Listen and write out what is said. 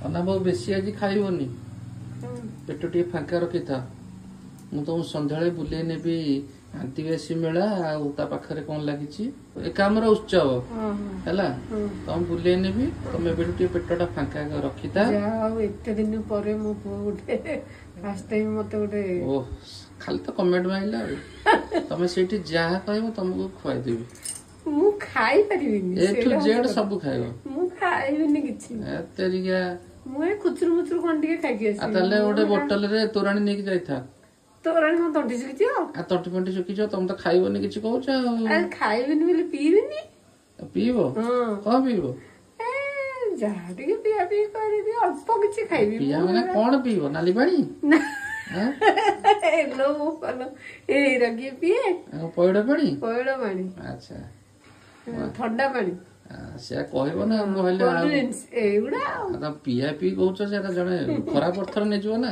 ଅନା ବହୁ ବେଶୀ ଆଜି ଖାଇବନି, ପେଟ ଟିକେ ଫାଙ୍କା ରଖିଥା। ମୁଁ ତମକୁ ସନ୍ଧ୍ୟାବେଳେ ବୁଲେଇ ନେବି ଆଦିବାସୀ ମେଳା ଆଉ ତା ପାଖରେ କଣ ଲାଗିଛି ଏକାମ୍ର ଉତ୍ସବ ହେଲା, ତମେ ବୁଲେଇ ନେବି। ତମେ ଏବେଠୁ ଟିକେ ପେଟଟା ଫାଙ୍କା ରଖିଥା। ଆଉ ଏତେ ଦିନ ପରେ ମୋ ପୁଅ ଗୋଟେ ଫାର୍ଷ୍ଟ ଟାଇମ ମତେ ଗୋଟେ ଓ ଖାଲି ତ କମେଣ୍ଟ ମାରିଲା ଆଉ। ତମେ ସେଇଠି ଯାହା କହିବ ତମକୁ ଖୁଆଇଦେବି। ମୁଁ ଖାଇପାରିବିନି, ଏଠୁ ଜେଡ୍ ସବୁ ଖାଇବ। ମୁଁ ଖାଇବିନି କିଛି। ତେରିକା ମୁଁ ଏ ଖୁଚୁରୁ ମୁଚୁରୁ କଣ ଟିକେ ଖାଇକି ଆସିବି। ତାହେଲେ ଗୋଟେ ବୋଟଲରେ ତୋରାଣୀ ନେଇକି ଯାଇଥା। ତୋରାଣୀ କଣ ତଣ୍ଟି ଶୁଖିଯିବ? ତଣ୍ଟି ଫଣ୍ଟି ଶୁଖିଯିବ, ତମେ ତ ଖାଇବନି କିଛି କହୁଛ ଆଉ। ଖାଇବିନି ବୋଲି ପିଇବିନି। ପିଇବ? କଣ ପିଇବ? ଯାହା ଟିକେ ପିଆ ପିଇ କରିବି, ଅଳ୍ପ କିଛି ଖାଇବି। ପିଆ ମାନେ କଣ ପିଇବ? ନାଲି ପାଣି? ଏଇରା କିଏ ପିଏ? ପଇଡ ପାଣି? ପଇଡ ପାଣି। ଆଚ୍ଛା, ଥଣ୍ଡା ପାଣି ସେୟା କହିବ ନା। ମୁଁ କହିଲି ଏଇଗୁଡା ପିଆ ପିଇ କହୁଛ, ସେଟା ଜଣେ ଖରାପ ଅର୍ଥରେ ନେଇଯିବ ନା।